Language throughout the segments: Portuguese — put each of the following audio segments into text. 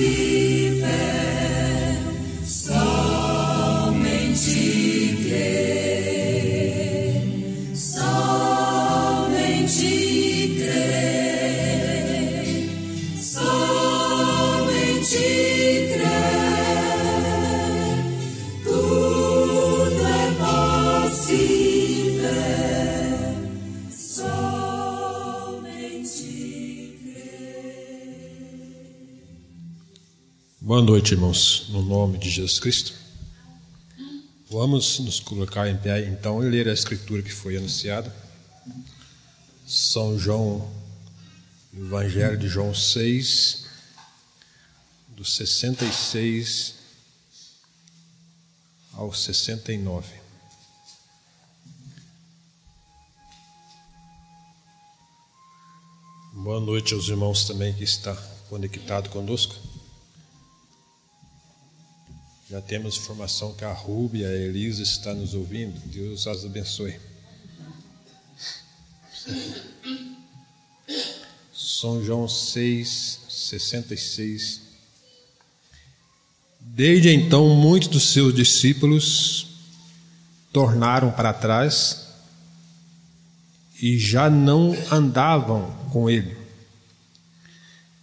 e fé, somente crer, somente crer, somente crer, tudo é possível, somente crer. Boa noite, irmãos, no nome de Jesus Cristo. Vamos nos colocar em pé, então, e ler a escritura que foi anunciada. São João, Evangelho de João 6, do 66 ao 69. Boa noite aos irmãos também que estão conectados conosco. Já temos informação que a Rúbia e a Elisa estão nos ouvindo. Deus as abençoe. São João 6, 66. Desde então, muitos dos seus discípulos tornaram para trás e já não andavam com ele.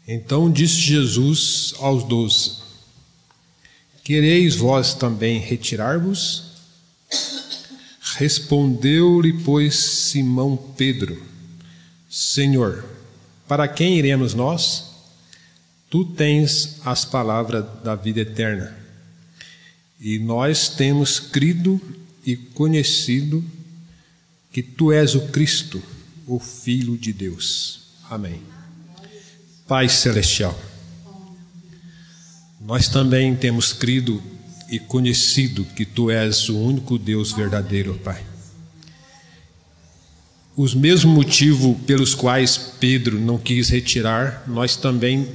Então disse Jesus aos 12: Quereis vós também retirar-vos? Respondeu-lhe, pois, Simão Pedro: Senhor, para quem iremos nós? Tu tens as palavras da vida eterna, e nós temos crido e conhecido que Tu és o Cristo, o Filho de Deus. Amém. Pai Celestial, nós também temos crido e conhecido que Tu és o único Deus verdadeiro, Pai. Os mesmos motivos pelos quais Pedro não quis retirar, nós também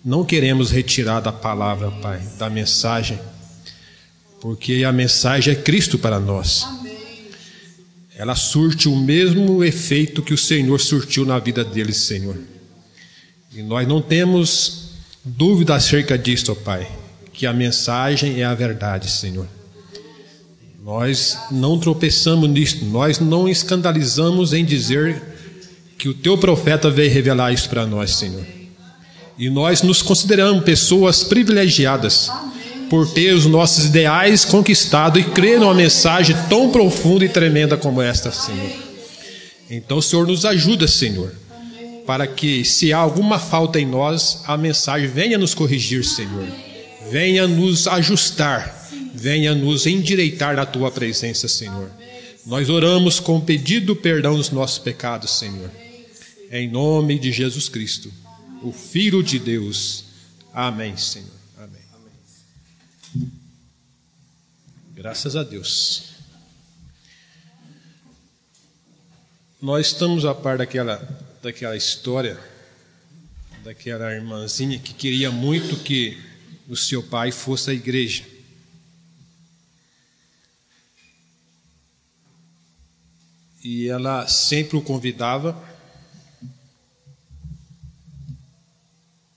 não queremos retirar da palavra, Pai, da mensagem, porque a mensagem é Cristo para nós. Ela surte o mesmo efeito que o Senhor surtiu na vida deles, Senhor. E nós não temos dúvida acerca disso, ó Pai, que a mensagem é a verdade, Senhor. Nós não tropeçamos nisso, nós não escandalizamos em dizer que o Teu profeta veio revelar isso para nós, Senhor. E nós nos consideramos pessoas privilegiadas por ter os nossos ideais conquistados e crer numa mensagem tão profunda e tremenda como esta, Senhor. Então o Senhor nos ajuda, Senhor, para que, se há alguma falta em nós, a mensagem venha nos corrigir, Senhor. Venha nos ajustar, venha nos endireitar na Tua presença, Senhor. Nós oramos com pedido perdão dos nossos pecados, Senhor. Em nome de Jesus Cristo, o Filho de Deus. Amém, Senhor. Amém. Graças a Deus. Nós estamos a par daquela história, daquela irmãzinha que queria muito que o seu pai fosse à igreja. E ela sempre o convidava,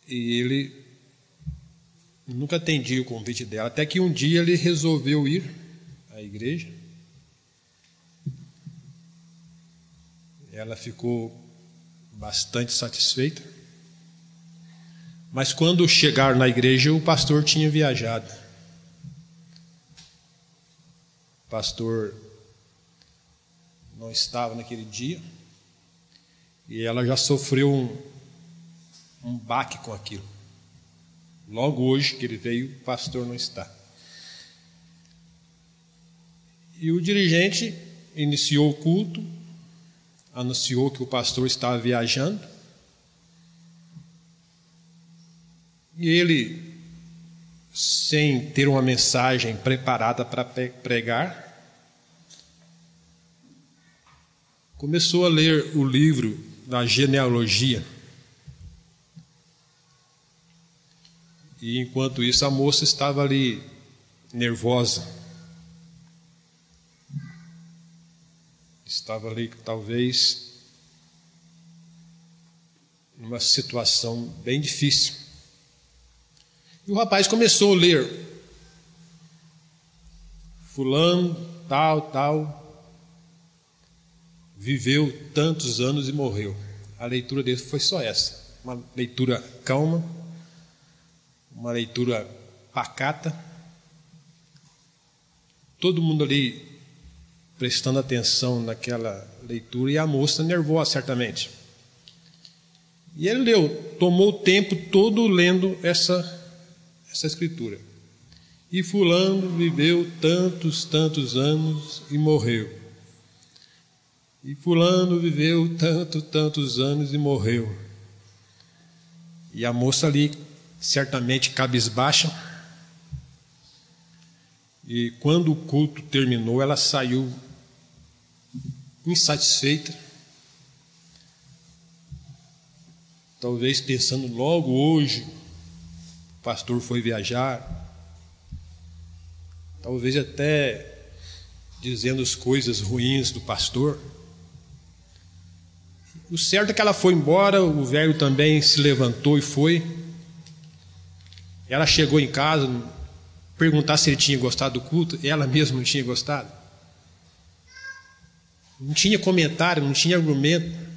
e ele nunca atendia o convite dela, até que um dia ele resolveu ir à igreja. Ela ficou bastante satisfeita, mas quando chegaram na igreja, o pastor tinha viajado. O pastor não estava naquele dia, e ela já sofreu um baque com aquilo. Logo hoje que ele veio, o pastor não está. E o dirigente iniciou o culto, anunciou que o pastor estava viajando, e ele, sem ter uma mensagem preparada para pregar, começou a ler o livro da genealogia. E enquanto isso, a moça estava ali nervosa. Estava ali, talvez, numa situação bem difícil. E o rapaz começou a ler. Fulano, tal, viveu tantos anos e morreu. A leitura dele foi só essa. Uma leitura calma, uma leitura pacata. Todo mundo ali prestando atenção naquela leitura e a moça nervosa, certamente. E ele leu, tomou o tempo todo lendo essa escritura. E fulano viveu tantos anos e morreu. E fulano viveu tantos anos e morreu. E a moça ali, certamente cabisbaixa. E quando o culto terminou, ela saiu insatisfeita. Talvez pensando logo hoje, o pastor foi viajar. Talvez até dizendo as coisas ruins do pastor. O certo é que ela foi embora, o velho também se levantou e foi. Ela chegou em casa, perguntar se ele tinha gostado do culto, ela mesma não tinha gostado. Não tinha comentário, não tinha argumento.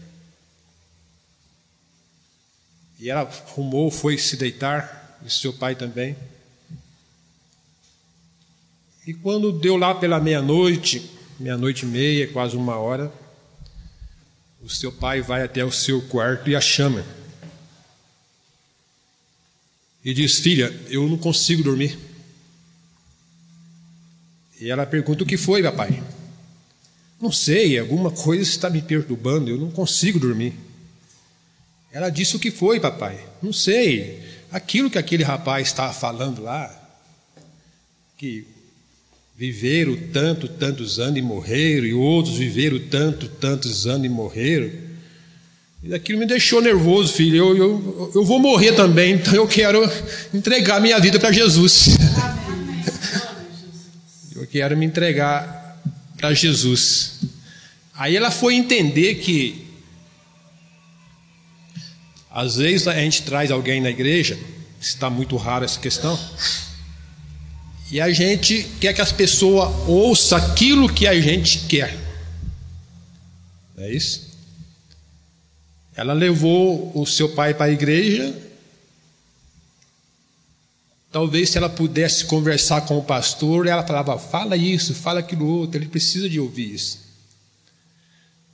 E ela arrumou, foi se deitar, e seu pai também. E quando deu lá pela meia-noite e meia, quase 1h, o seu pai vai até o seu quarto e a chama. E diz: filha, eu não consigo dormir. E ela pergunta: o que foi, papai? Não sei, alguma coisa está me perturbando, eu não consigo dormir. Ela disse: o que foi, papai? Não sei, aquilo que aquele rapaz estava falando lá, que viveram tantos anos e morreram, e outros viveram tantos anos e morreram. E aquilo me deixou nervoso, filho. Eu vou morrer também, então eu quero entregar minha vida para Jesus. Eu quero me entregar para Jesus. Aí ela foi entender que às vezes a gente traz alguém na igreja, está muito raro essa questão, e a gente quer que as pessoas ouçam aquilo que a gente quer. Não é isso? Ela levou o seu pai para a igreja. Talvez se ela pudesse conversar com o pastor, ela falava: fala isso, fala aquilo outro, ele precisa de ouvir isso.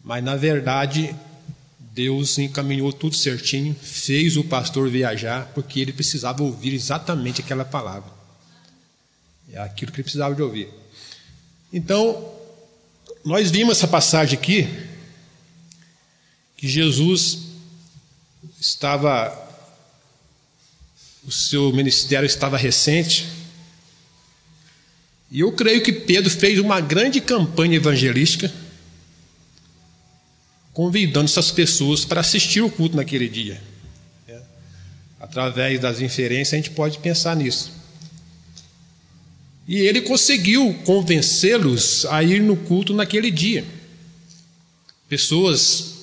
Mas na verdade, Deus encaminhou tudo certinho, fez o pastor viajar, porque ele precisava ouvir exatamente aquela palavra. É aquilo que ele precisava de ouvir. Então, nós vimos essa passagem aqui, que Jesus o seu ministério estava recente, e eu creio que Pedro fez uma grande campanha evangelística, convidando essas pessoas para assistir o culto naquele dia. Através das inferências a gente pode pensar nisso. E ele conseguiu convencê-los a ir no culto naquele dia. Pessoas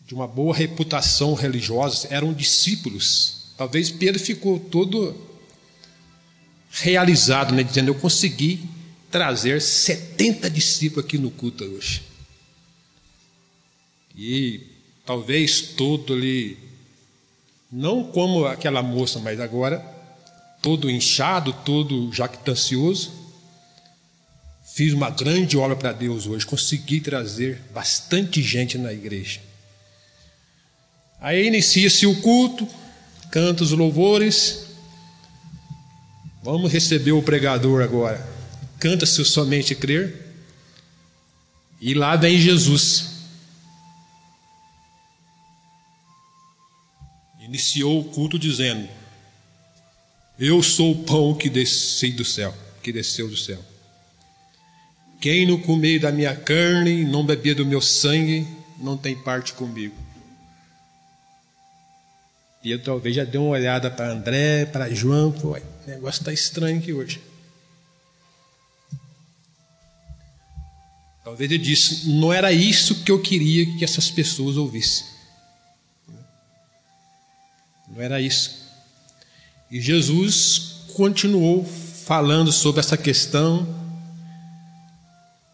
de uma boa reputação religiosa, eram discípulos. Talvez Pedro ficou todo realizado, né, dizendo: eu consegui trazer 70 discípulos aqui no culto hoje. E talvez todo ali, não como aquela moça, mas agora todo inchado, todo jactancioso. Fiz uma grande obra para Deus hoje, consegui trazer bastante gente na igreja. Aí inicia-se o culto, canta os louvores. Vamos receber o pregador agora. Canta-se o Somente Crer. E lá vem Jesus. Iniciou o culto dizendo: eu sou o pão que desceu do céu. Quem não comer da minha carne e não beber do meu sangue, não tem parte comigo. E eu talvez já dei uma olhada para André, para João, pô, o negócio está estranho aqui hoje. Talvez ele disse: não era isso que eu queria que essas pessoas ouvissem. Não era isso. E Jesus continuou falando sobre essa questão,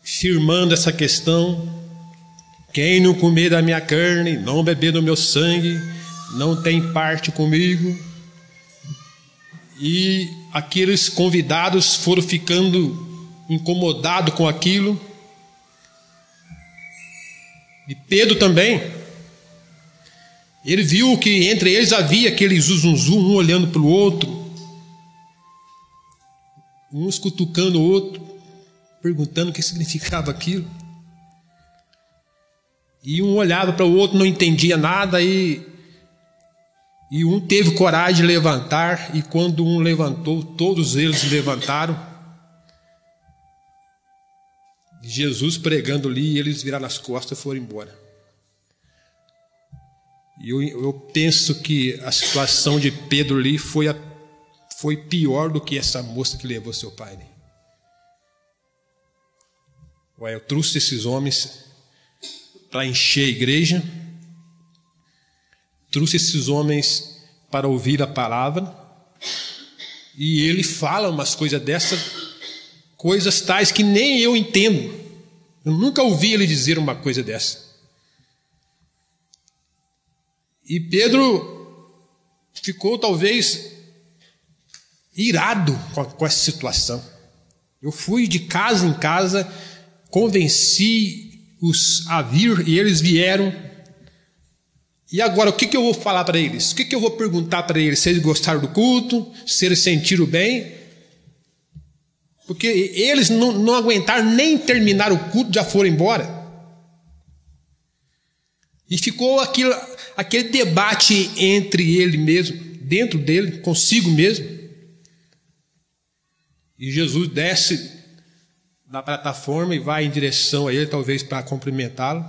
firmando essa questão: quem não comer da minha carne, não beber do meu sangue, não tem parte comigo. E aqueles convidados foram ficando incomodados com aquilo. E Pedro também. Ele viu que entre eles havia aquele zuzunzu, um olhando para o outro, uns cutucando o outro, perguntando o que significava aquilo. E um olhava para o outro, não entendia nada, e um teve coragem de levantar, e quando um levantou, todos eles levantaram. Jesus pregando ali, e eles viraram as costas e foram embora. E eu penso que a situação de Pedro ali foi pior do que essa moça que levou seu pai. Ué, eu trouxe esses homens para encher a igreja, trouxe esses homens para ouvir a palavra, e ele fala umas coisas dessas, coisas tais que nem eu entendo. Eu nunca ouvi ele dizer uma coisa dessa. E Pedro ficou talvez irado com essa situação. Eu fui de casa em casa, convenci-os a vir, e eles vieram. E agora, o que eu vou falar para eles? O que eu vou perguntar para eles? Se eles gostaram do culto, se eles sentiram bem? Porque eles não aguentaram nem terminar o culto, já foram embora. E ficou aquele debate entre ele mesmo, dentro dele, consigo mesmo. E Jesus desce da plataforma e vai em direção a ele, talvez para cumprimentá-lo.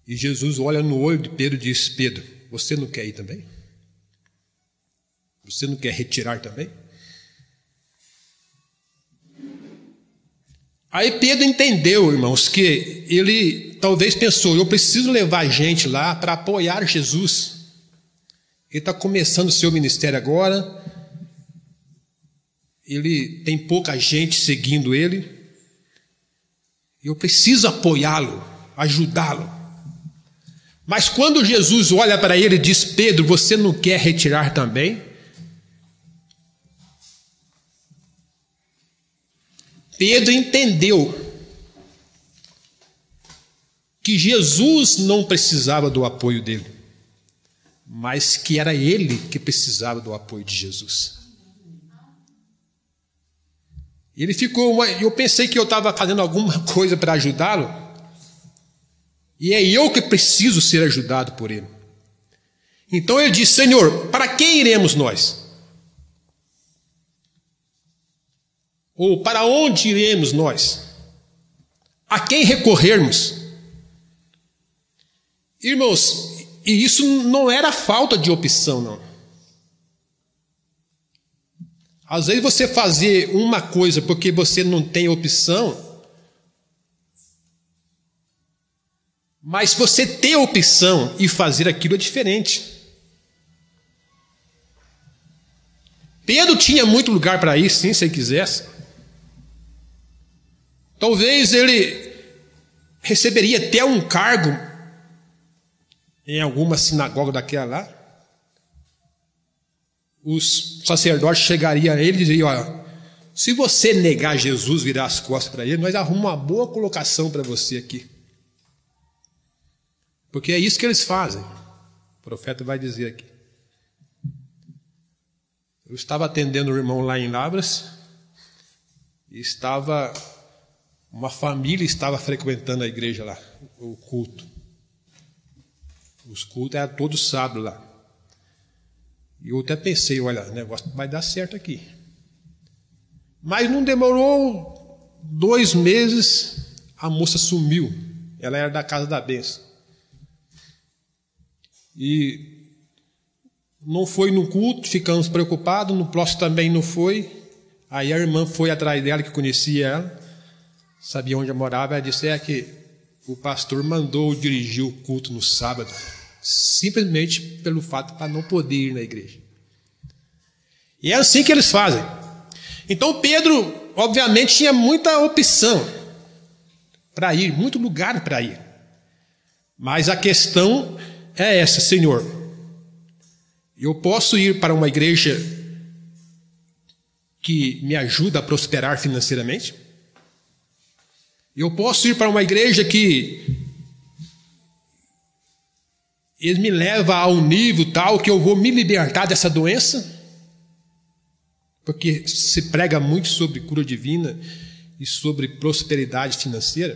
E Jesus olha no olho de Pedro e diz: Pedro, você não quer ir também? Você não quer retirar também? Aí Pedro entendeu, irmãos, que ele talvez pensou: eu preciso levar gente lá para apoiar Jesus. Ele está começando o seu ministério agora, ele tem pouca gente seguindo ele, eu preciso apoiá-lo, ajudá-lo. Mas quando Jesus olha para ele e diz: Pedro, você não quer retirar também? Pedro entendeu que Jesus não precisava do apoio dele, mas que era ele que precisava do apoio de Jesus. Ele ficou, eu pensei que eu estava fazendo alguma coisa para ajudá-lo, e é eu que preciso ser ajudado por ele. Então ele disse: Senhor, para quem iremos nós? Ou para onde iremos nós? A quem recorrermos? Irmãos, e isso não era falta de opção, não. Às vezes você fazer uma coisa porque você não tem opção, mas você ter opção e fazer aquilo é diferente. Pedro tinha muito lugar para ir, sim, se ele quisesse. Talvez ele receberia até um cargo em alguma sinagoga daquela lá. Os sacerdotes chegariam a ele e dizeriam: olha, se você negar Jesus, virar as costas para ele, nós arrumamos uma boa colocação para você aqui. Porque é isso que eles fazem. O profeta vai dizer aqui. Eu estava atendendo um irmão lá em Lavras, e uma família estava frequentando a igreja lá, o culto. Os cultos eram todos sábados lá. E eu até pensei: olha, o negócio vai dar certo aqui. Mas não demorou 2 meses, a moça sumiu. Ela era da Casa da Bênção. E não foi no culto, ficamos preocupados. No próximo também não foi. Aí a irmã foi atrás dela, que conhecia ela, sabia onde ela morava. Ela disse: é que o pastor mandou dirigir o culto no sábado, simplesmente pelo fato para não poder ir na igreja. E é assim que eles fazem. Então Pedro, obviamente, tinha muita opção para ir, muito lugar para ir. Mas a questão é essa: Senhor, eu posso ir para uma igreja que me ajuda a prosperar financeiramente? Eu posso ir para uma igreja que ele me leva a um nível tal que eu vou me libertar dessa doença? Porque se prega muito sobre cura divina e sobre prosperidade financeira.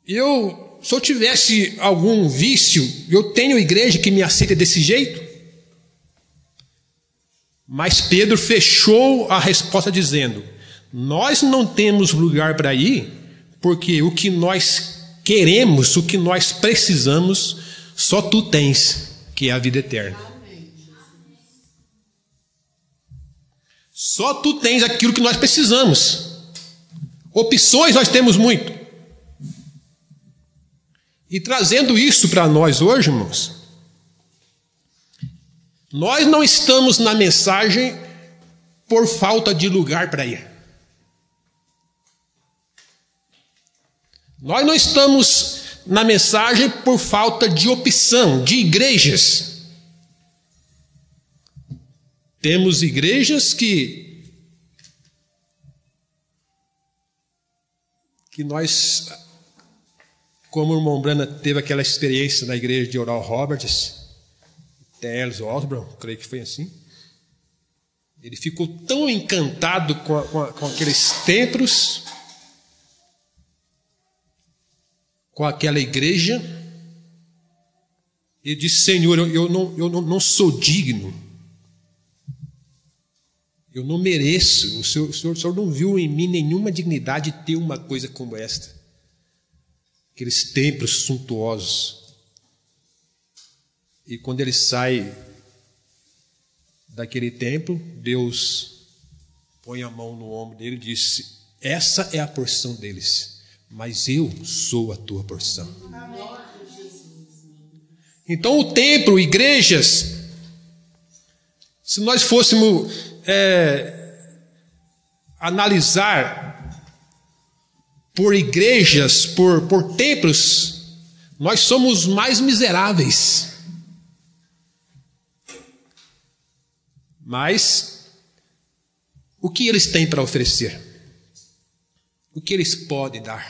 Se eu tivesse algum vício, eu tenho igreja que me aceita desse jeito? Mas Pedro fechou a resposta dizendo: nós não temos lugar para ir, porque o que nós queremos, o que nós precisamos, só tu tens, que é a vida eterna. Só tu tens aquilo que nós precisamos. Opções nós temos muito. E trazendo isso para nós hoje, irmãos, nós não estamos na mensagem por falta de lugar para ir. Nós não estamos na mensagem por falta de opção, de igrejas. Temos igrejas que nós, como o irmão Brana teve aquela experiência na igreja de Oral Roberts, T.L. Osborne, creio que foi assim. Ele ficou tão encantado com aqueles templos, com aquela igreja. Ele disse: Senhor, eu não sou digno. Eu não mereço. O senhor não viu em mim nenhuma dignidade de ter uma coisa como esta. Aqueles templos suntuosos. E quando ele sai daquele templo, Deus põe a mão no ombro dele e disse: essa é a porção deles, mas eu sou a tua porção. Então o templo, igrejas, se nós fôssemos analisar por igrejas, por templos, nós somos mais miseráveis. Mas o que eles têm para oferecer? O que eles podem dar?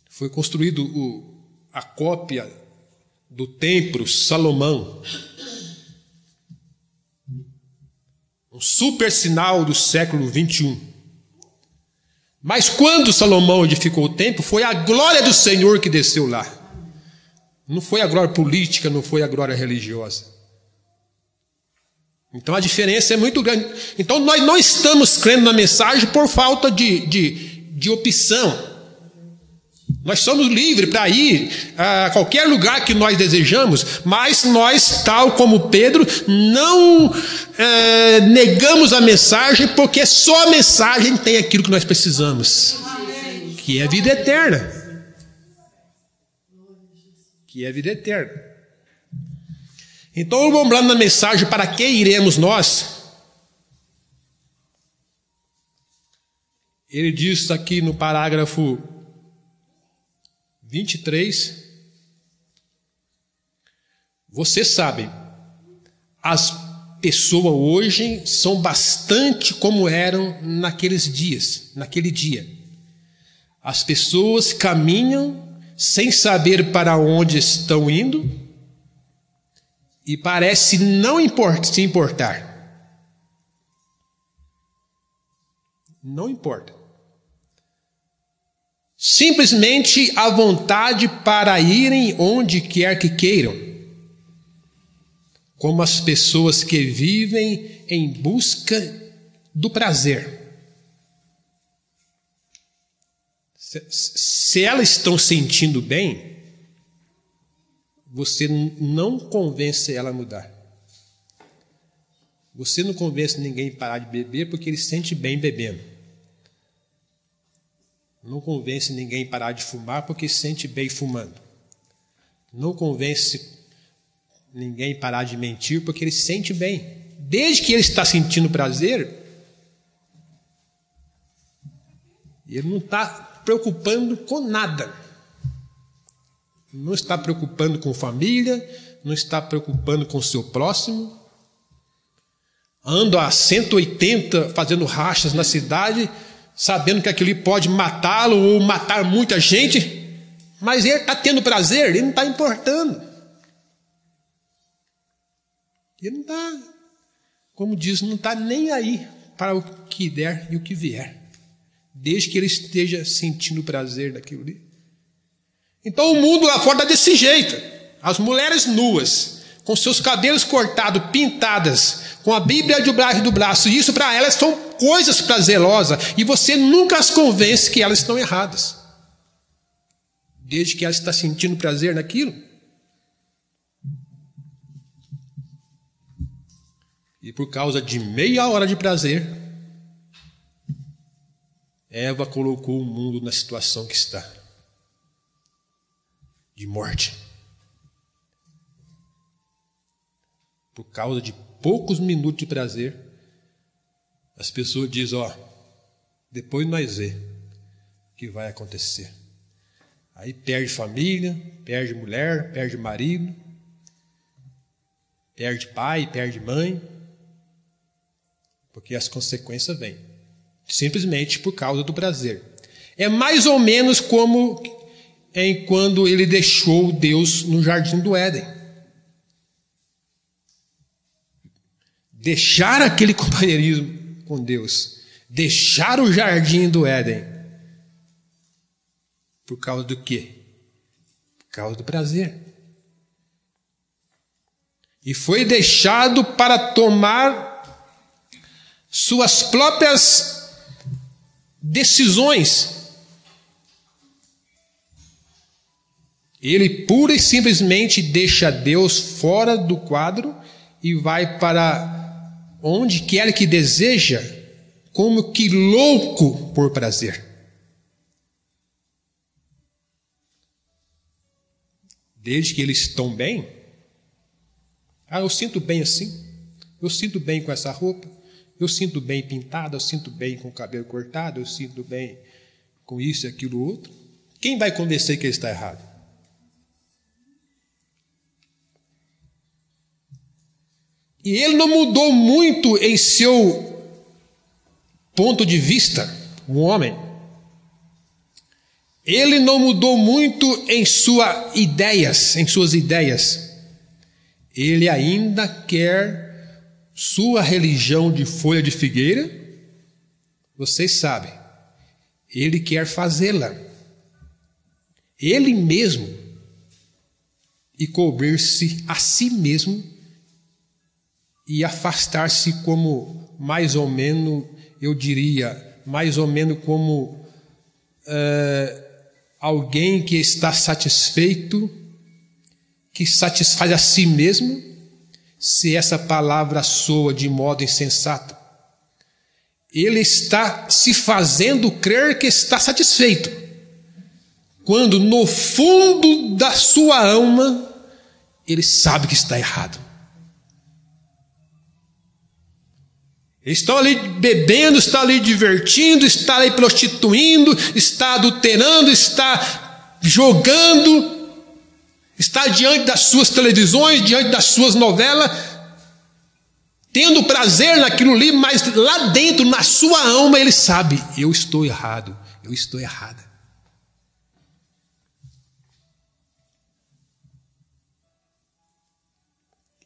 Foi construído a cópia do templo Salomão, um super sinal do século 21. Mas quando Salomão edificou o templo, foi a glória do Senhor que desceu lá. Não foi a glória política, não foi a glória religiosa. Então a diferença é muito grande. Então nós não estamos crendo na mensagem por falta de opção. Nós somos livres para ir a qualquer lugar que nós desejamos, mas nós, tal como Pedro, não negamos a mensagem, porque só a mensagem tem aquilo que nós precisamos, que é a vida eterna. Que é a vida eterna. Então, lembrando na mensagem, para que iremos nós? Ele diz aqui no parágrafo 23, vocês sabem, as pessoas hoje são bastante como eram naqueles dias, naquele dia. As pessoas caminham sem saber para onde estão indo e parece não se importar. Não importa. Simplesmente a vontade para irem onde quer que queiram, como as pessoas que vivem em busca do prazer. Se elas estão sentindo bem, você não convence ela a mudar. Você não convence ninguém a parar de beber porque ele se sente bem bebendo. Não convence ninguém a parar de fumar porque se sente bem fumando. Não convence ninguém parar de mentir, porque ele se sente bem. Desde que ele está sentindo prazer, ele não está preocupando com nada. Não está preocupando com família, não está preocupando com o seu próximo. Anda a 180 fazendo rachas na cidade, sabendo que aquilo pode matá-lo ou matar muita gente, mas ele está tendo prazer, ele não está importando. Ele não está, como diz, não está nem aí para o que der e o que vier, desde que ele esteja sentindo prazer daquilo ali. Então o mundo lá fora está desse jeito. As mulheres nuas, com seus cabelos cortados, pintadas, com a Bíblia debaixo do braço, e isso para elas são coisas prazerosas, e você nunca as convence que elas estão erradas, desde que ela está sentindo prazer naquilo. E por causa de meia hora de prazer, Eva colocou o mundo na situação que está, de morte. Por causa de poucos minutos de prazer, as pessoas dizem, depois nós vemos o que vai acontecer. Aí perde família, perde mulher, perde marido, perde pai, perde mãe, porque as consequências vêm, simplesmente por causa do prazer. É mais ou menos como quando ele deixou Deus no jardim do Éden. Deixar aquele companheirismo com Deus, deixar o jardim do Éden, por causa do quê? Por causa do prazer. E foi deixado para tomar suas próprias decisões. Ele pura e simplesmente deixa Deus fora do quadro e vai para onde quer que deseja, como que louco por prazer. Desde que eles estão bem, eu sinto bem assim, eu sinto bem com essa roupa, eu sinto bem pintado, eu sinto bem com o cabelo cortado, eu sinto bem com isso e aquilo outro. Quem vai convencer que ele está errado? E ele não mudou muito em seu ponto de vista, o homem. Ele não mudou muito em suas ideias. Ele ainda quer sua religião de folha de figueira. Vocês sabem, ele quer fazê-la ele mesmo e cobrir-se a si mesmo e afastar-se como, mais ou menos, eu diria, mais ou menos como alguém que está satisfeito, que satisfaz a si mesmo, se essa palavra soa de modo insensato. Ele está se fazendo crer que está satisfeito, quando no fundo da sua alma ele sabe que está errado. Estão ali bebendo, está ali divertindo, está ali prostituindo, está adulterando, está jogando, está diante das suas televisões, diante das suas novelas, tendo prazer naquilo ali, mas lá dentro, na sua alma, ele sabe, eu estou errado, eu estou errada.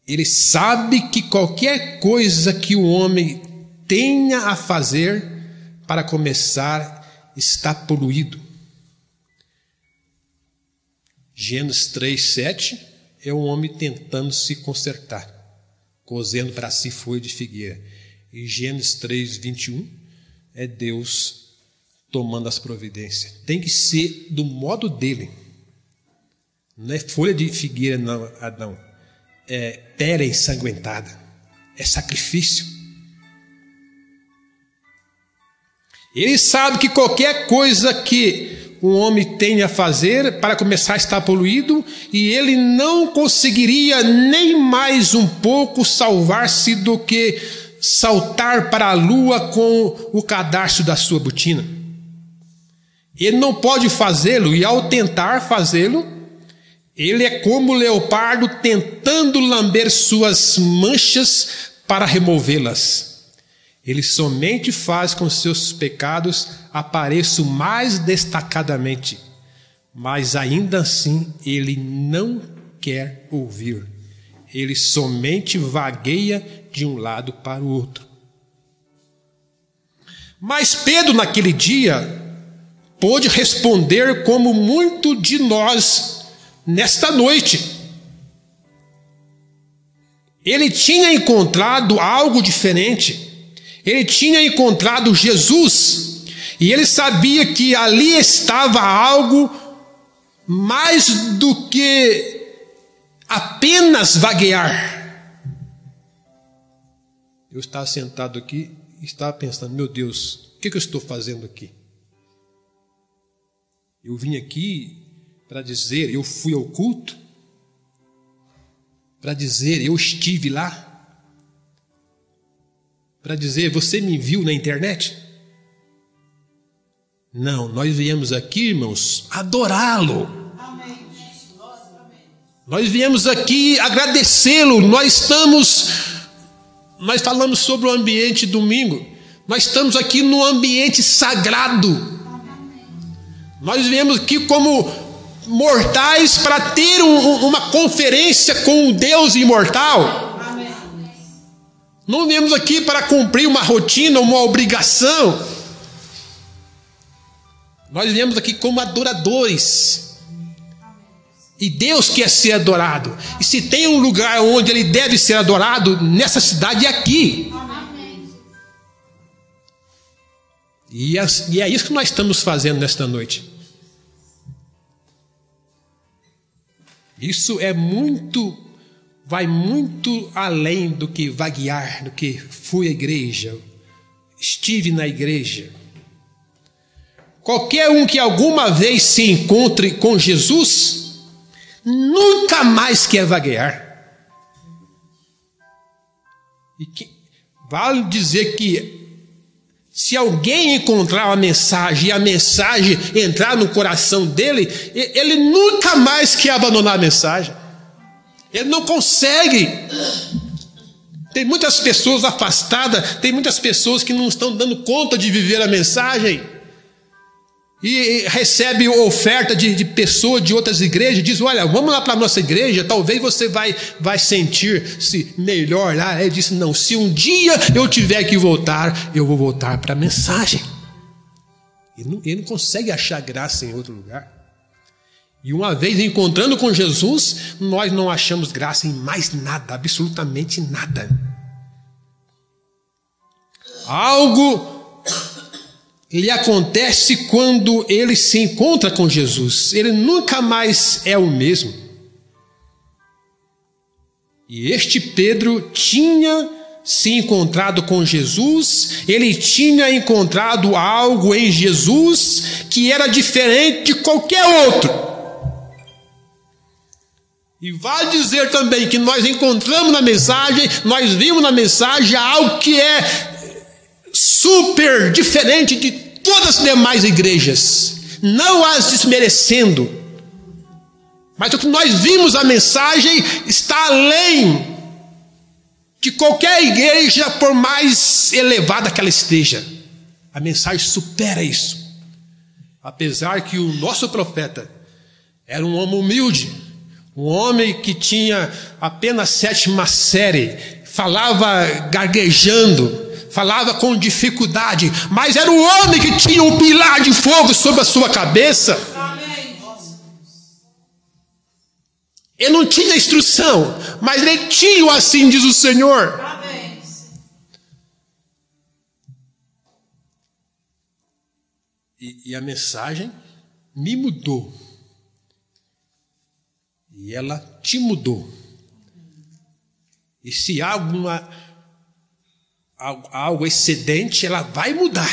Ele sabe que qualquer coisa que o homem tenha a fazer para começar está poluído. Gênesis 3:7 é o homem tentando se consertar, cozendo para si folha de figueira. E Gênesis 3:21 é Deus tomando as providências. Tem que ser do modo dele. Não é folha de figueira, não, Adão. É pera ensanguentada. É sacrifício. Ele sabe que qualquer coisa que um homem tem a fazer para começar a estar poluído, e ele não conseguiria nem mais um pouco salvar-se do que saltar para a lua com o cadarço da sua botina. Ele não pode fazê-lo, e ao tentar fazê-lo, ele é como o leopardo tentando lamber suas manchas para removê-las. Ele somente faz com seus pecados apareçam mais destacadamente, mas ainda assim ele não quer ouvir. Ele somente vagueia de um lado para o outro. Mas Pedro, naquele dia, pôde responder como muito de nós nesta noite. Ele tinha encontrado algo diferente. Ele tinha encontrado Jesus, e ele sabia que ali estava algo mais do que apenas vaguear. Eu estava sentado aqui e estava pensando: meu Deus, o que eu estou fazendo aqui? Eu vim aqui para dizer, eu fui ao culto, para dizer, eu estive lá, para dizer, você me viu na internet? Não, nós viemos aqui, irmãos, adorá-lo. Nós viemos aqui agradecê-lo. Nós falamos sobre o ambiente domingo. Nós estamos aqui no ambiente sagrado. Nós viemos aqui como mortais para ter uma conferência com o Deus imortal. Não viemos aqui para cumprir uma rotina, uma obrigação. Nós viemos aqui como adoradores. E Deus quer ser adorado. E se tem um lugar onde Ele deve ser adorado, nessa cidade é aqui. E é isso que nós estamos fazendo nesta noite. Isso vai muito além do que vaguear, do que fui à igreja, estive na igreja. Qualquer um que alguma vez se encontre com Jesus, nunca mais quer vaguear. Vale dizer que se alguém encontrar uma mensagem e a mensagem entrar no coração dele, ele nunca mais quer abandonar a mensagem. Ele não consegue. Tem muitas pessoas afastadas, tem muitas pessoas que não estão dando conta de viver a mensagem. E recebe oferta de pessoas de outras igrejas, diz: olha, vamos lá para a nossa igreja, talvez você vai sentir-se melhor lá. Ele disse: não, se um dia eu tiver que voltar, eu vou voltar para a mensagem. Ele não consegue achar graça em outro lugar. E uma vez encontrando com Jesus, nós não achamos graça em mais nada, absolutamente nada. Algo lhe acontece quando ele se encontra com Jesus. Ele nunca mais é o mesmo. E este Pedro tinha se encontrado com Jesus, ele tinha encontrado algo em Jesus que era diferente de qualquer outro. E vai dizer também que nós encontramos na mensagem, nós vimos na mensagem algo que é super diferente de todas as demais igrejas, não as desmerecendo, mas o que nós vimos a mensagem está além de qualquer igreja, por mais elevada que ela esteja. A mensagem supera isso. Apesar que o nosso profeta era um homem humilde, um homem que tinha apenas 7ª série, falava gaguejando, falava com dificuldade, mas era um homem que tinha um pilar de fogo sobre a sua cabeça. Ele não tinha instrução, mas ele tinha, assim diz o Senhor. E a mensagem me mudou. E ela te mudou. E se há algo excedente, ela vai mudar.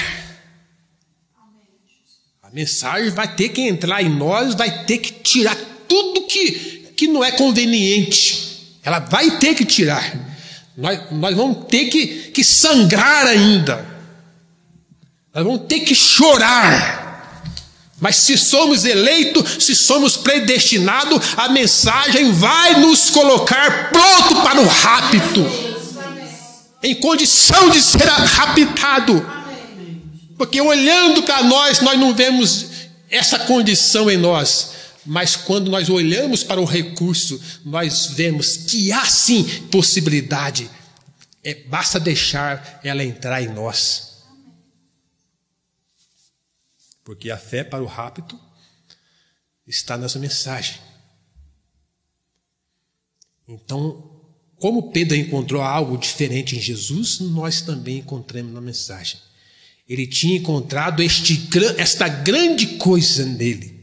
A mensagem vai ter que entrar em nós, vai ter que tirar tudo que não é conveniente. Ela vai ter que tirar. Nós vamos ter que sangrar ainda. Nós vamos ter que chorar. Mas se somos eleitos, se somos predestinados, a mensagem vai nos colocar pronto para o rapto. Em condição de ser raptado. Porque olhando para nós não vemos essa condição em nós. Mas quando nós olhamos para o recurso, nós vemos que há sim possibilidade. Basta deixar ela entrar em nós. Porque a fé para o rapto está nessa mensagem. Então, como Pedro encontrou algo diferente em Jesus, nós também encontramos na mensagem. Ele tinha encontrado esta grande coisa nele.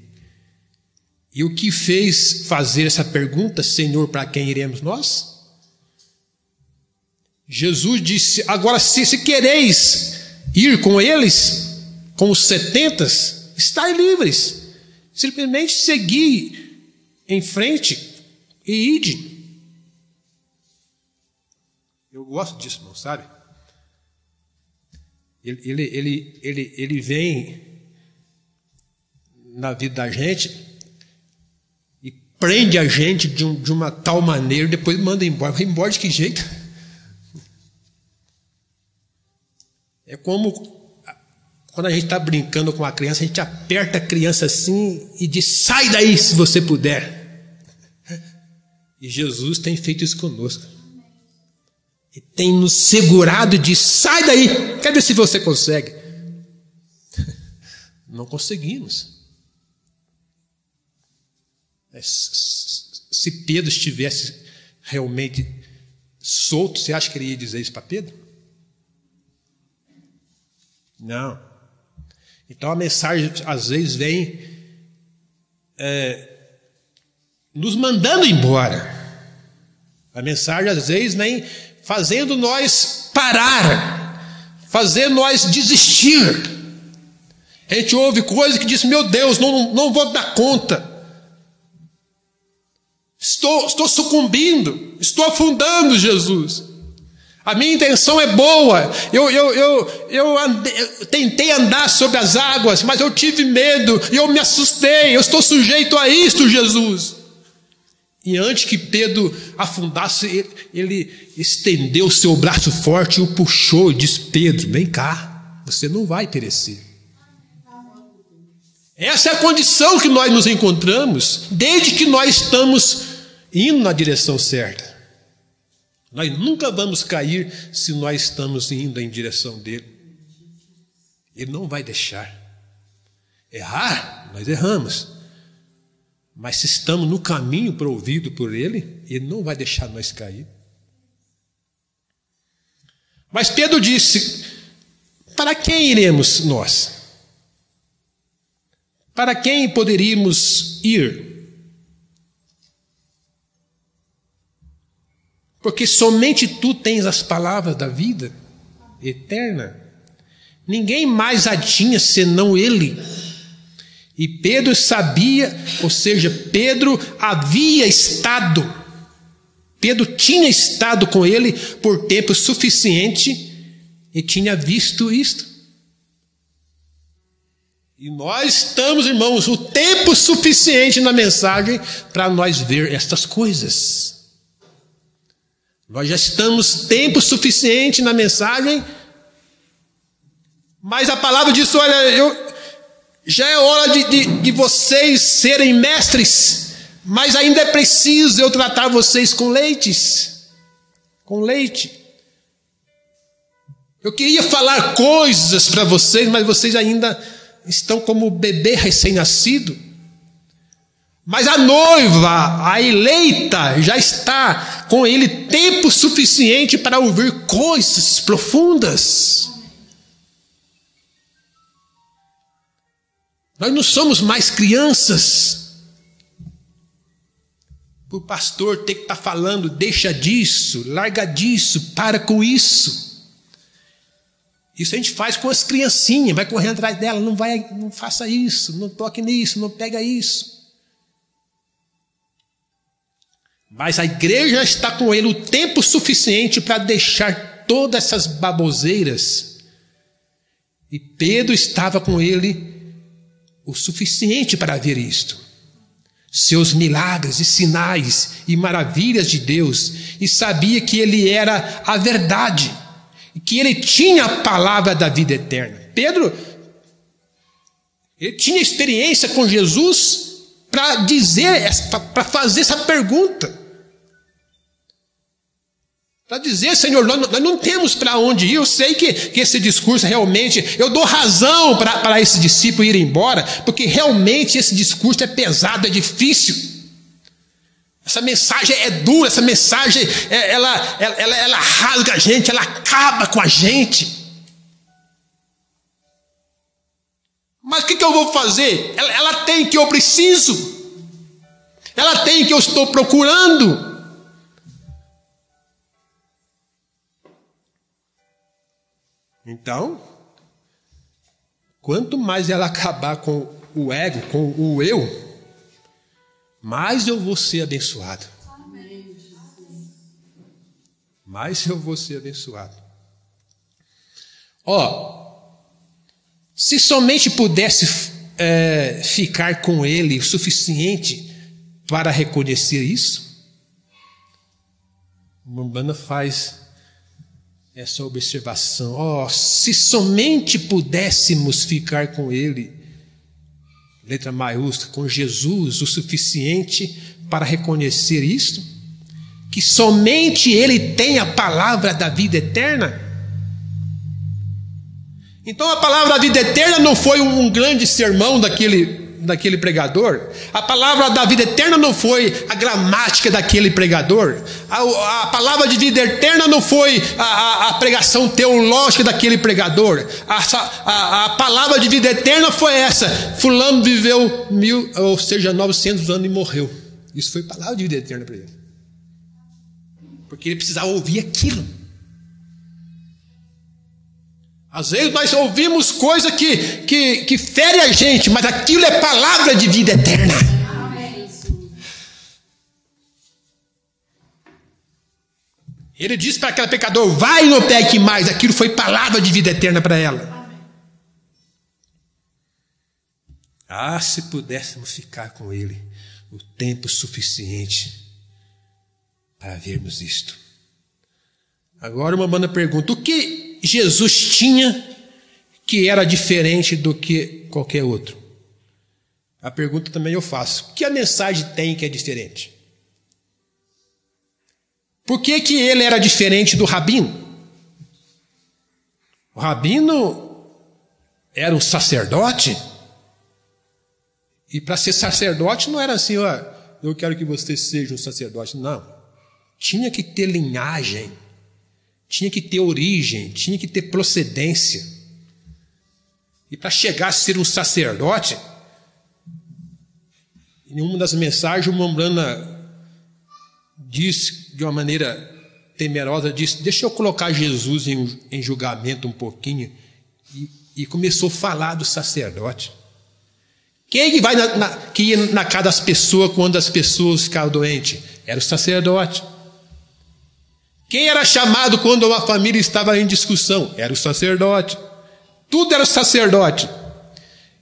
E o que fez fazer essa pergunta, Senhor, para quem iremos nós? Jesus disse, agora se quereis ir com eles, com os 70, estai livres. Simplesmente segui em frente e ide. Eu gosto disso, irmão, sabe? Ele vem na vida da gente e prende a gente de uma tal maneira, depois manda embora. Vai embora de que jeito? É como quando a gente está brincando com a criança, a gente aperta a criança assim e diz, sai daí se você puder. E Jesus tem feito isso conosco. E tem nos segurado e diz, sai daí, quer ver se você consegue. Não conseguimos. Se Pedro estivesse realmente solto, você acha que ele ia dizer isso para Pedro? Não. Então a mensagem às vezes vem nos mandando embora. A mensagem às vezes vem fazendo nós parar, fazendo nós desistir. A gente ouve coisas que diz, meu Deus, não vou dar conta. Estou sucumbindo, estou afundando, Jesus. A minha intenção é boa. Eu tentei andar sobre as águas, mas eu tive medo e eu me assustei. Eu estou sujeito a isto, Jesus. E antes que Pedro afundasse, ele estendeu o seu braço forte e o puxou e disse, Pedro, vem cá, você não vai perecer. Essa é a condição que nós nos encontramos, desde que nós estamos indo na direção certa. Nós nunca vamos cair se nós estamos indo em direção dele. Ele não vai deixar. Errar, nós erramos. Mas se estamos no caminho provido por ele, ele não vai deixar nós cair. Mas Pedro disse, para quem iremos nós? Para quem poderíamos ir? Porque somente tu tens as palavras da vida eterna. Ninguém mais a tinha senão ele. E Pedro sabia, ou seja, Pedro tinha estado com ele por tempo suficiente e tinha visto isto. E nós estamos, irmãos, o tempo suficiente na mensagem para nós ver estas coisas. Nós já estamos tempo suficiente na mensagem, mas a palavra diz, olha, já é hora de vocês serem mestres, mas ainda é preciso eu tratar vocês com leite. Eu queria falar coisas para vocês, mas vocês ainda estão como bebê recém-nascido. Mas a noiva, a eleita, já está com ele tempo suficiente para ouvir coisas profundas. Nós não somos mais crianças. O pastor tem que estar falando, deixa disso, larga disso, para com isso. Isso a gente faz com as criancinhas, vai correndo atrás dela, não faça isso, não toque nisso, não pega isso. Mas a igreja está com ele o tempo suficiente para deixar todas essas baboseiras. E Pedro estava com ele o suficiente para ver isto. Seus milagres e sinais e maravilhas de Deus. E sabia que ele era a verdade. E que ele tinha a palavra da vida eterna. Pedro, ele tinha experiência com Jesus para dizer, para fazer essa pergunta. Para dizer, Senhor, nós não temos para onde ir. Eu sei que esse discurso realmente, eu dou razão para esse discípulo ir embora, porque realmente esse discurso é pesado, é difícil. Essa mensagem é dura, essa mensagem, ela rasga a gente, ela acaba com a gente. Mas o que eu vou fazer? Ela tem que eu preciso. Ela tem que eu estou procurando. Então, quanto mais ela acabar com o ego, com o eu, mais eu vou ser abençoado. Mais eu vou ser abençoado. Se somente pudesse ficar com ele o suficiente para reconhecer isso, Umbanda faz essa observação. Se somente pudéssemos ficar com ele, letra maiúscula, com Jesus, o suficiente para reconhecer isto, que somente ele tem a palavra da vida eterna. Então a palavra da vida eterna não foi um grande sermão daquele pregador. A palavra da vida eterna não foi a gramática daquele pregador. A palavra de vida eterna não foi a pregação teológica daquele pregador. A palavra de vida eterna foi essa: fulano viveu 900 anos e morreu. Isso foi palavra de vida eterna para ele, porque ele precisava ouvir aquilo. Às vezes nós ouvimos coisa que fere a gente, mas aquilo é palavra de vida eterna. Ele disse para aquele pecador: vai e não peque mais. Aquilo foi palavra de vida eterna para ela. Se pudéssemos ficar com ele o tempo suficiente para vermos isto. Agora uma banda pergunta: o que Jesus tinha que era diferente do que qualquer outro? A pergunta também eu faço: o que a mensagem tem que é diferente? Por que ele era diferente do rabino? O rabino era um sacerdote, e para ser sacerdote não era assim: eu quero que você seja um sacerdote. Não, tinha que ter linhagem, tinha que ter origem, tinha que ter procedência. E para chegar a ser um sacerdote, em uma das mensagens, o Mombrana diz de uma maneira temerosa, disse: deixa eu colocar Jesus em julgamento um pouquinho. E começou a falar do sacerdote. Quem vai que ia na casa das pessoas quando as pessoas ficavam doentes? Era o sacerdote. Quem era chamado quando uma família estava em discussão? Era o sacerdote. Tudo era o sacerdote.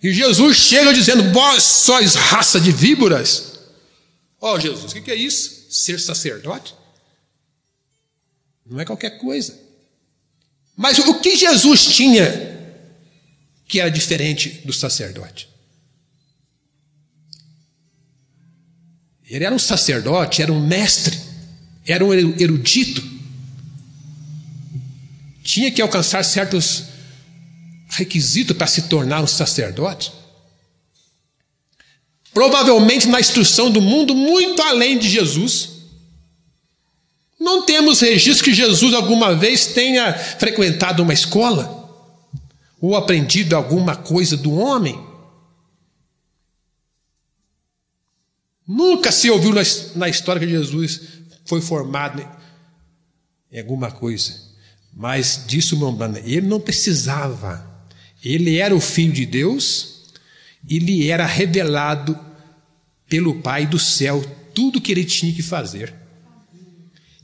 E Jesus chega dizendo: vós sois raça de víboras. Jesus, o que é isso? Ser sacerdote? Não é qualquer coisa. Mas o que Jesus tinha que era diferente do sacerdote? Ele era um sacerdote, era um mestre, era um erudito. Tinha que alcançar certos requisitos para se tornar um sacerdote. Provavelmente na instrução do mundo, muito além de Jesus. Não temos registro que Jesus alguma vez tenha frequentado uma escola ou aprendido alguma coisa do homem. Nunca se ouviu na história que Jesus foi formado em alguma coisa. Mas disse o irmão Branham, ele não precisava. Ele era o Filho de Deus e lhe era revelado pelo Pai do céu tudo que ele tinha que fazer.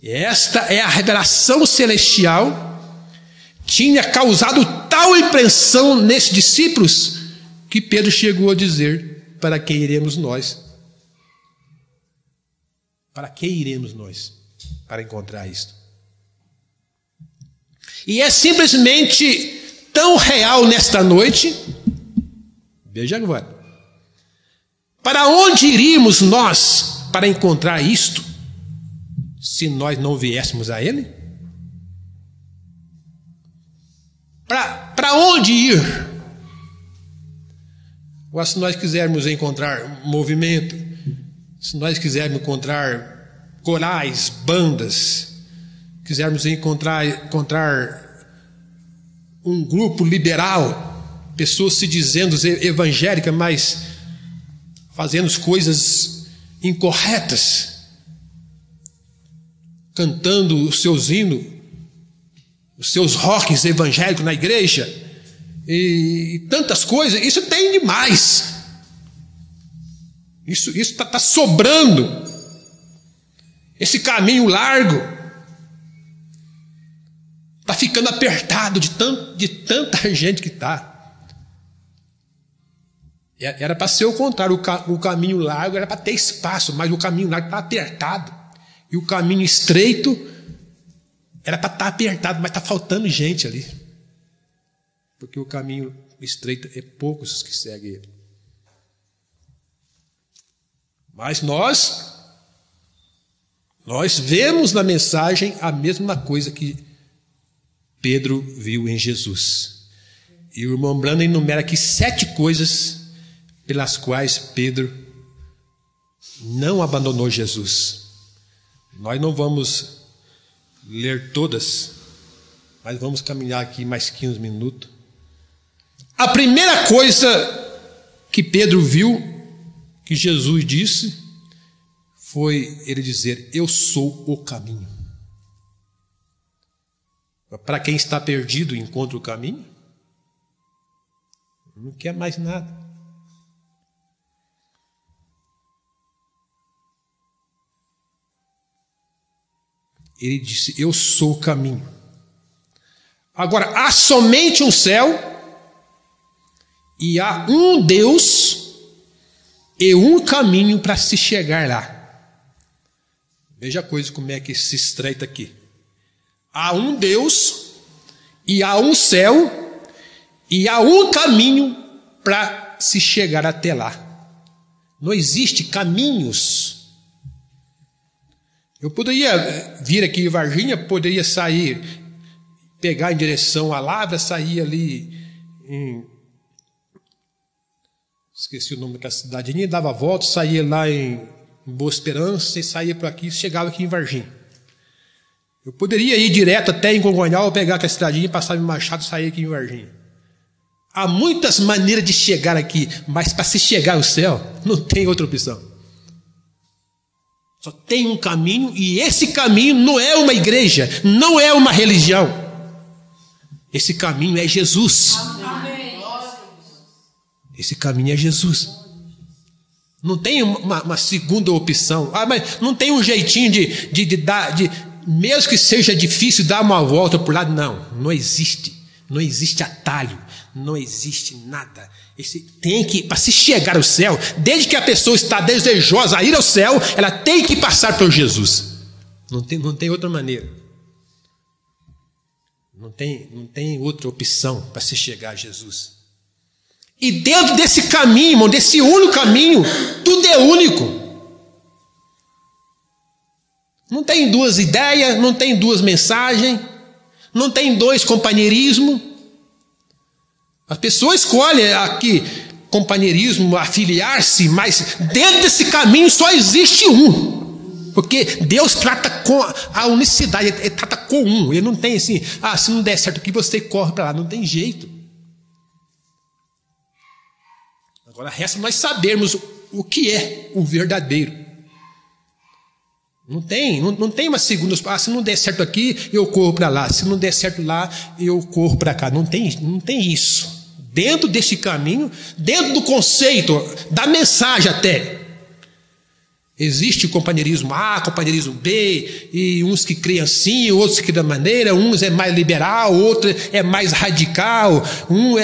Esta é a revelação celestial. Tinha causado tal impressão nesses discípulos que Pedro chegou a dizer: para que iremos nós? Para que iremos nós para encontrar isto? E é simplesmente tão real nesta noite. Veja agora. Para onde iríamos nós para encontrar isto, se nós não viéssemos a Ele? Para onde ir? Ou se nós quisermos encontrar movimento, se nós quisermos encontrar corais, bandas, quisermos encontrar um grupo liberal, pessoas se dizendo evangélicas, mas fazendo coisas incorretas, cantando os seus hinos, os seus rocks evangélicos na igreja, e tantas coisas, isso tem demais. Isso está sobrando. Esse caminho largo está ficando apertado de tanta gente que está. Era para ser o contrário, o caminho largo era para ter espaço, mas o caminho largo está apertado. E o caminho estreito era para estar apertado, mas está faltando gente ali. Porque o caminho estreito é poucos que seguem ele. Mas nós vemos na mensagem a mesma coisa que Pedro viu em Jesus. E o irmão Branham enumera aqui 7 coisas pelas quais Pedro não abandonou Jesus. Nós não vamos ler todas, mas vamos caminhar aqui mais 15 minutos. A primeira coisa que Pedro viu, que Jesus disse, foi ele dizer: eu sou o caminho. Para quem está perdido, encontra o caminho. Não quer mais nada. Ele disse: eu sou o caminho. Agora, há somente um céu e há um Deus e um caminho para se chegar lá. Veja a coisa como é que se estreita aqui. Há um Deus e há um céu e há um caminho para se chegar até lá. Não existe caminhos. Eu poderia vir aqui em Varginha, poderia sair, pegar em direção à Lavra, sair ali em... esqueci o nome daquela cidadinha, dava a volta, saía lá em Boa Esperança, e saía por aqui, chegava aqui em Varginha. Eu poderia ir direto até em Congonhal, pegar aquela cidadinha, passar em Machado e sair aqui em Varginha. Há muitas maneiras de chegar aqui, mas para se chegar ao céu, não tem outra opção. Só tem um caminho, e esse caminho não é uma igreja, não é uma religião. Esse caminho é Jesus. Esse caminho é Jesus. Não tem uma segunda opção. Mas não tem um jeitinho de dar, mesmo que seja difícil, dar uma volta por lá. Não existe. Não existe atalho. Não existe nada. Para se chegar ao céu, desde que a pessoa está desejosa a ir ao céu, ela tem que passar por Jesus. Não tem outra maneira. Não tem outra opção para se chegar a Jesus. E dentro desse caminho, irmão, desse único caminho, tudo é único. Não tem duas ideias, não tem duas mensagens, não tem dois companheirismos. As pessoas escolhem aqui companheirismo, afiliar-se, mas dentro desse caminho só existe um. Porque Deus trata com a unicidade, Ele trata com um. Ele não tem assim, se não der certo aqui, você corre para lá. Não tem jeito. Agora resta nós sabermos o que é o verdadeiro. Não tem uma segunda. Se não der certo aqui, eu corro para lá. Se não der certo lá, eu corro para cá. Não tem isso. Dentro deste caminho, dentro do conceito, da mensagem até, existe companheirismo A, companheirismo B, e uns que criam assim, outros que criam da maneira, uns é mais liberal, outro é mais radical,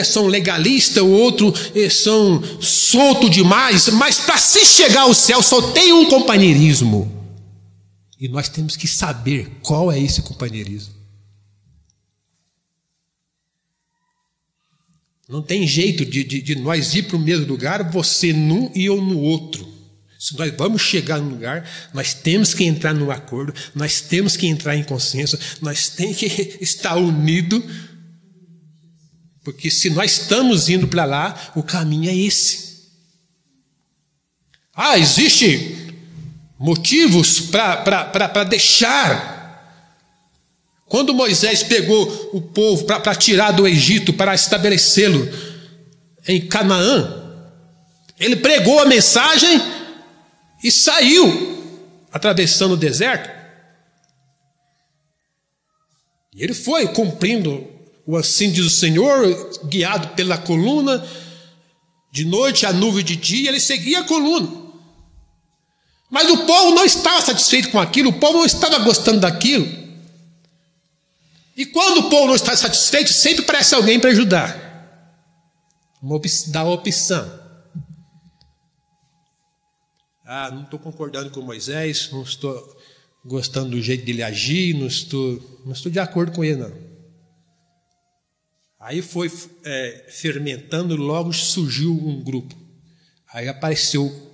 são legalistas, o outro são solto demais, mas para se chegar ao céu só tem um companheirismo. E nós temos que saber qual é esse companheirismo. Não tem jeito de nós ir para o mesmo lugar, você num e eu no outro. Se nós vamos chegar no lugar, nós temos que entrar no acordo, nós temos que entrar em consenso, nós temos que estar unidos, porque se nós estamos indo para lá, o caminho é esse. Existe motivos para deixar. Quando Moisés pegou o povo para tirar do Egito, para estabelecê-lo em Canaã, ele pregou a mensagem e saiu, atravessando o deserto. E ele foi cumprindo o assim diz o Senhor, guiado pela coluna, de noite a nuvem de dia, ele seguia a coluna. Mas o povo não estava satisfeito com aquilo, o povo não estava gostando daquilo. E quando o povo não está satisfeito, sempre aparece alguém para ajudar. Dá uma opção. Não estou concordando com Moisés, não estou gostando do jeito dele agir, não estou de acordo com ele, não. Aí foi fermentando, logo surgiu um grupo. Aí apareceu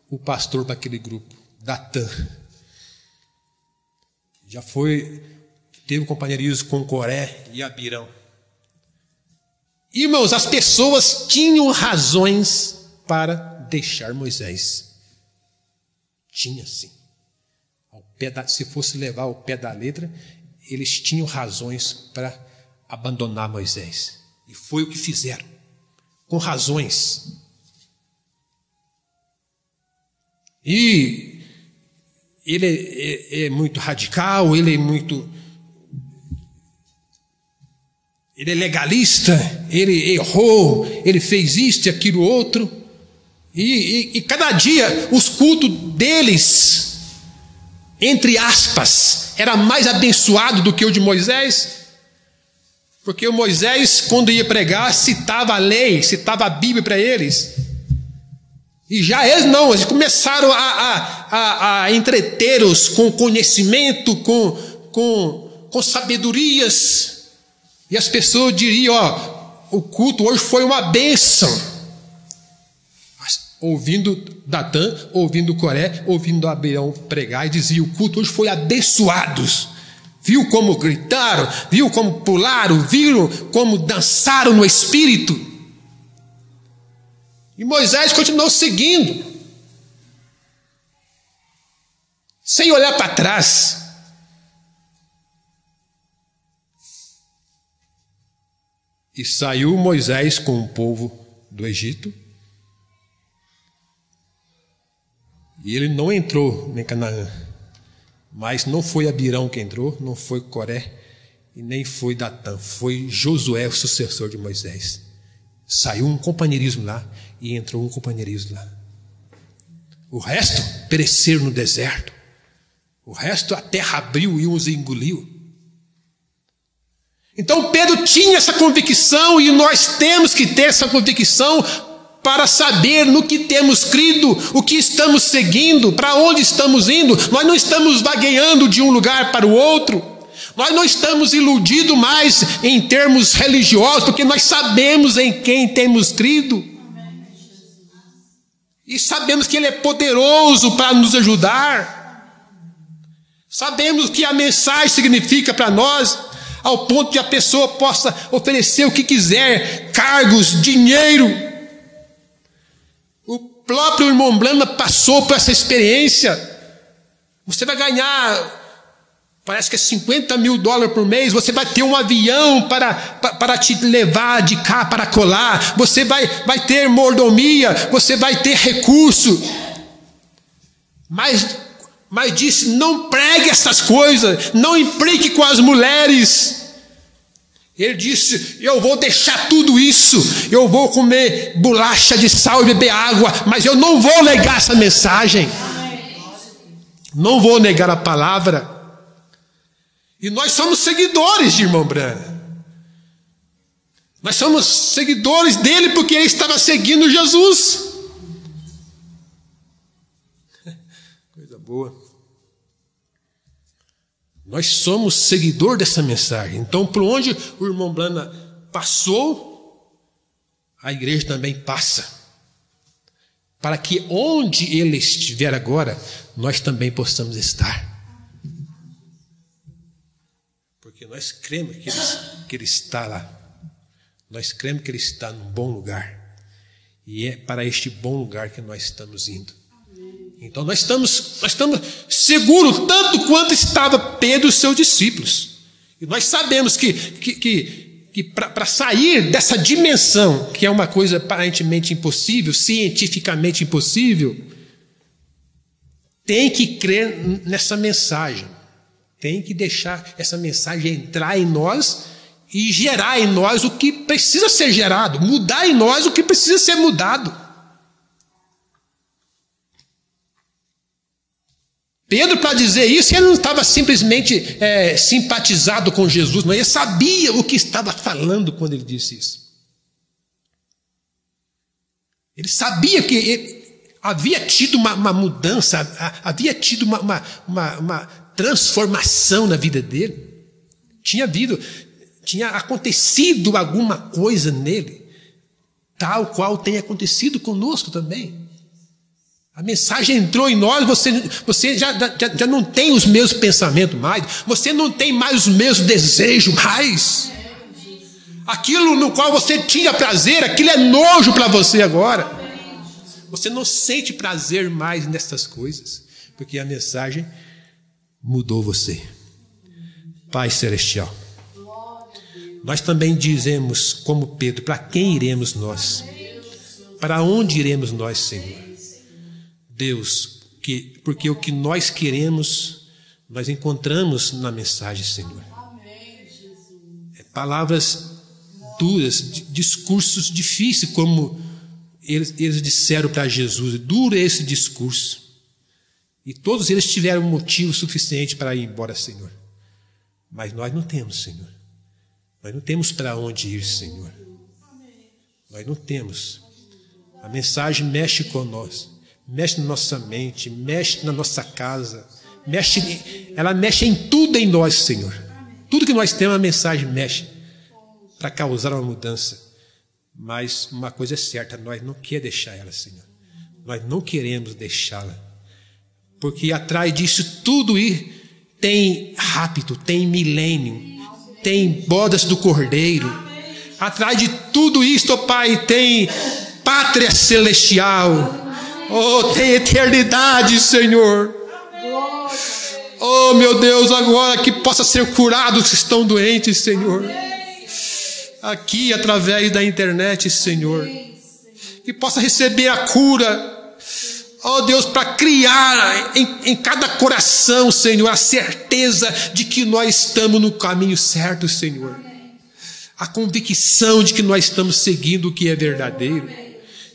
o pastor para aquele grupo, Datã. Teve companheirismo com Coré e Abirão. Irmãos, as pessoas tinham razões para deixar Moisés. Tinha sim. Se fosse levar ao pé da letra, eles tinham razões para abandonar Moisés. E foi o que fizeram, com razões. E ele é muito radical, ele é legalista, ele errou, ele fez isto e aquilo outro. E cada dia os cultos deles, entre aspas, era mais abençoado do que o de Moisés. Porque o Moisés, quando ia pregar, citava a lei, citava a Bíblia para eles. E já eles começaram a entretê-los com conhecimento, com sabedorias. E as pessoas diriam, o culto hoje foi uma bênção. Mas, ouvindo Datã, ouvindo Coré, ouvindo Abirão pregar, e dizia, o culto hoje foi abençoado. Viu como gritaram, viu como pularam, viram como dançaram no Espírito. E Moisés continuou seguindo, sem olhar para trás. E saiu Moisés com o povo do Egito. E ele não entrou em Canaã. Mas não foi Abirão que entrou, não foi Coré, e nem foi Datã. Foi Josué, o sucessor de Moisés. Saiu um companheirismo lá e entrou um companheirismo lá. O resto pereceram no deserto. O resto a terra abriu e os engoliu. Então Pedro tinha essa convicção e nós temos que ter essa convicção para saber no que temos crido, o que estamos seguindo, para onde estamos indo. Nós não estamos vagueando de um lugar para o outro. Nós não estamos iludidos mais em termos religiosos, porque nós sabemos em quem temos crido. E sabemos que Ele é poderoso para nos ajudar. Sabemos o que a mensagem significa para nós, ao ponto de a pessoa possa oferecer o que quiser, cargos, dinheiro. O próprio irmão Blanda passou por essa experiência. Você vai ganhar, parece que é $50 mil por mês. Você vai ter um avião para te levar de cá para colar. Você vai ter mordomia. Você vai ter recurso. Mas mas disse: não pregue essas coisas, não implique com as mulheres. Ele disse: eu vou deixar tudo isso, eu vou comer bolacha de sal e beber água, mas eu não vou negar essa mensagem, não vou negar a palavra. E nós somos seguidores de irmão Branham. Nós somos seguidores dele porque ele estava seguindo Jesus. Coisa boa. Nós somos seguidor dessa mensagem. Então, por onde o irmão Branham passou, a igreja também passa. Para que onde ele estiver agora, nós também possamos estar. Porque nós cremos que ele está lá. Nós cremos que ele está num bom lugar. E é para este bom lugar que nós estamos indo. Então nós estamos seguros, tanto quanto estava Pedro e os seus discípulos. E nós sabemos que para sair dessa dimensão, que é uma coisa aparentemente impossível, cientificamente impossível, tem que crer nessa mensagem. Tem que deixar essa mensagem entrar em nós e gerar em nós o que precisa ser gerado, mudar em nós o que precisa ser mudado. Pedro, para dizer isso, ele não estava simplesmente simpatizado com Jesus, mas ele sabia o que estava falando quando ele disse isso. Ele sabia que havia tido uma mudança, havia tido uma transformação na vida dele. Tinha acontecido alguma coisa nele, tal qual tem acontecido conosco também. A mensagem entrou em nós, você já não tem os mesmos pensamentos mais, você não tem mais os mesmos desejos mais. Aquilo no qual você tinha prazer, aquilo é nojo para você agora. Você não sente prazer mais nessas coisas, porque a mensagem mudou você. Pai Celestial, nós também dizemos, como Pedro, para quem iremos nós? Para onde iremos nós, Senhor? Deus, porque o que nós queremos, nós encontramos na mensagem, Senhor. Palavras duras, discursos difíceis, como eles disseram para Jesus. Duro é esse discurso. E todos eles tiveram motivo suficiente para ir embora, Senhor. Mas nós não temos, Senhor. Nós não temos para onde ir, Senhor. Nós não temos. A mensagem mexe com nós. Mexe na nossa mente, mexe na nossa casa, ela mexe em tudo em nós, Senhor. Tudo que nós temos, a mensagem mexe para causar uma mudança. Mas uma coisa é certa, nós não queremos deixar ela, Senhor. Nós não queremos deixá-la. Porque atrás disso tudo tem rapto, tem milênio, tem bodas do Cordeiro. Atrás de tudo isto, Pai, tem pátria celestial. Oh, tem eternidade, Senhor. Oh, meu Deus, agora que possa ser curado os que estão doentes, Senhor. Aqui, através da internet, Senhor. Que possa receber a cura. Oh, Deus, para criar em cada coração, Senhor, a certeza de que nós estamos no caminho certo, Senhor. A convicção de que nós estamos seguindo o que é verdadeiro.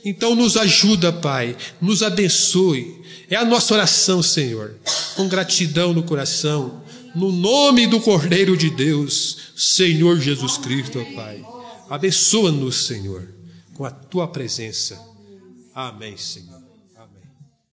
Então nos ajuda, Pai, nos abençoe. É a nossa oração, Senhor, com gratidão no coração, no nome do Cordeiro de Deus, Senhor Jesus Cristo, Pai. Abençoa-nos, Senhor, com a Tua presença. Amém, Senhor.